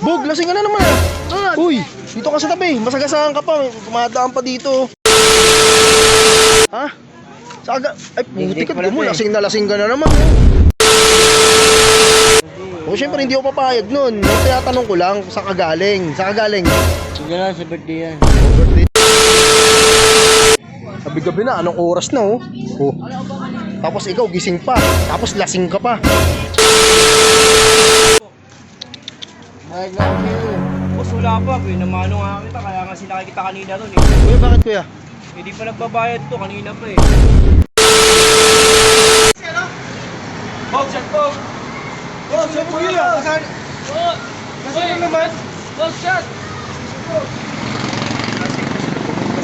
Bog, lasing ka na naman. Uy, dito ka sa tabi. Masagasaan ka pa. Tumadaan pa dito. Ha? Ay, puti ka. Tignan mo, lasing na lasing ka na naman. O, syempre, hindi ako papayag nun. Tinatanong ko lang, saan ka galing? Saan ka galing? Sige lang, sa birthday yan. Birthday. Gabi-gabi na, anong oras na, oh? Oh. Tapos ikaw, gising pa. Tapos lasing ka pa. Bakit lang kayo? Boss, wala pa. Pinamano nga kita. Kaya nga sinakay kita kanina ron eh. Kuya, bakit kuya? Hindi pa nagbabayad to. Kanina pa eh. Bog, shot bog! Bog, shot bog yun! Nasaan na naman? Bog, shot!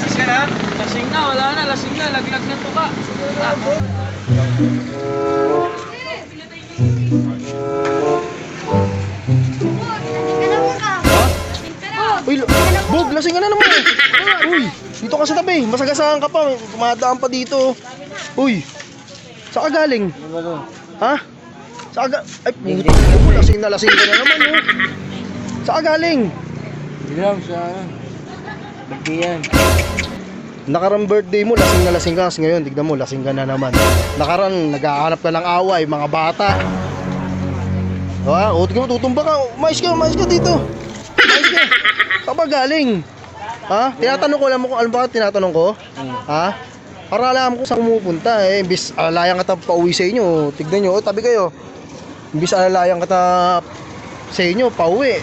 Lasing ka na? Lasing na, wala na. Lasing na. Laglag na tuka. Uy, Bog, lasing ka na naman. Uy, dito ka sa tabi. Masagasaan ka pa. Tumadaan pa dito. Uy, saan ka galing? Ha? Saan ka ay, puti ka. Lasing na lasing ka na naman, oh. Saan ka galing? Sige lang, sa birthday yan. Nakarang birthday mo, lasing na lasing ka. Ngayon, tignan mo, lasing ka na naman. Nakarang, naghahanap ka ng away, mga bata. O, tignan mo, tutumba ka. Mais ka dito. Mais ka. Saan ba galing? Ha? Tinatanong ko, alam mo kung ano ba tinatanong ko? Ha? Para alam ko saan pumupunta eh. Imbis alalayang kita pauwi sa inyo. Tignan nyo, tabi kayo. Imbis alalayang kita sa inyo, pauwi.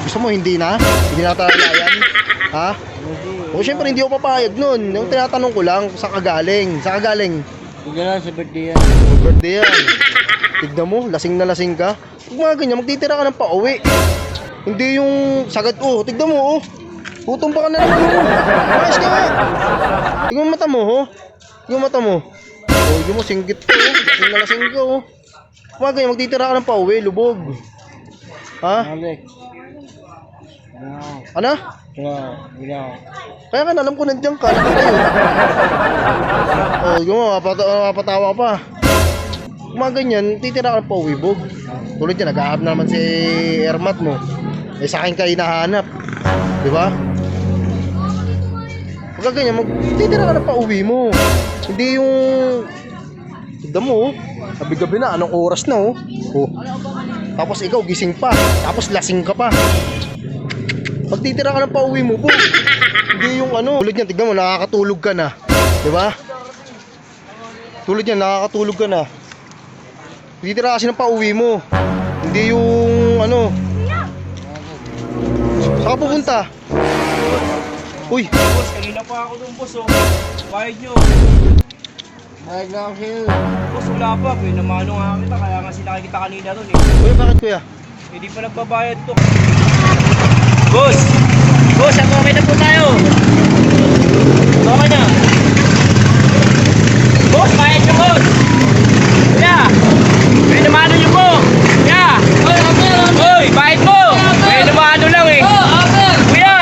Gusto mo hindi na? Hindi na talalayan? Ha? O syempre hindi ako papayag nun. Yung tinatanong ko lang, saan ka galing? Saan ka galing? Sige lang, sa birthday yan. Birthday yan. Tignan mo, lasing na lasing ka. Kung mga ganyan, magtitira ka ng pauwi. Hindi yung sagad, oh, tignan mo, oh. Gutom pa ka na naman, oh. Ayos ka nga. Tignan mo mata mo, oh. Tignan mo mata mo. Oh, tignan mo, singgit ko, oh. Lasing na lasing ka, oh. Kung mga ganyan, magtitira ka ng pauwi, lubog. Ha? Alex. Ano? Wala. Kaya ka, alam ko nandiyan ka. Oh, tignan mo, mapatawa pa. Kung mga ganyan, titira ka ng pauwi, Bog. Tulad yan, nag-aahap naman si Ermat mo. Eh sa akin ka hinahanap. Di ba? Pagka ganyan, titira ka ng pauwi mo. Hindi yung... Tignan mo, oh. Gabi-gabi na, anong oras na, oh. Oh. Tapos ikaw, gising pa. Tapos lasing ka pa. Pagtitira ka ng pauwi mo, Bog. Hindi yung ano. Tulad yan, tignan mo, nakakatulog ka na. Di ba? Tulad yan, nakakatulog ka na. Titira kasi ng pauwi mo. Hindi yung ano. Saan ka pupunta? Uy, Boss, kanina pa ako dun, boss, oh. Bayad nyo. Bakit lang kayo? Boss, wala pa. Pinamano nga kita. Kaya nga sinakay kita kanina ron eh. kuya, bakit kuya? Hindi pa nagbabayad to. Boss! Boss, okay na po tayo. Okay na. Boss, bayad nyo, boss! Kuya! Pinamano nyo po! Kuya! Hoy, bayad mo! Pinamano lang eh. Kuya!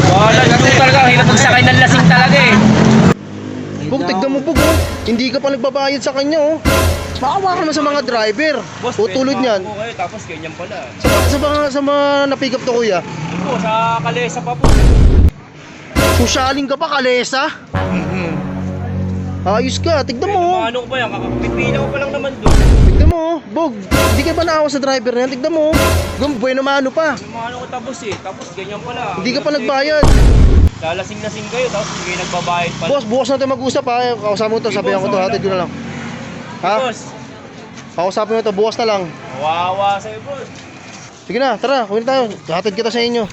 Wala nyo talaga. Hirap magsakay ng lasing talaga eh. Bog, tignan mo, Bog, oh. Hindi ka pa nagbabayad sa kanya, oh. Maawa ka naman sa mga driver. Boss, O, tulad niyan. pinamano ko kayo, tapos ganyan pala. Sa mga na-pick up to, kuya. Ito, sa kalesa pa po. Susyaling ka pa, kalesa. Ayos ka, tignan mo, oh. Pinamano ko ba yan? Kakapipila ko pa lang naman doon. Tignan mo, oh. Bog, hindi ka pa naawa sa driver na yan. Tignan mo, oh. Bueno mano pa. Pinamano ko tapos eh. Tapos ganyan pala. Hindi ka pa nagbayad. Lalasing-lasing kayo, tapos hindi kayo nagbabayad pala. Boss, bukas natin mag-usap, ha. Kausapin mo to, sabihan ko to, hatid ko na lang. Ha? Boss, Kausapin mo to, bukas na lang. kawawa sa'yo, boss. Sige na, tara, kunin tayo. Hatid kita sa inyo.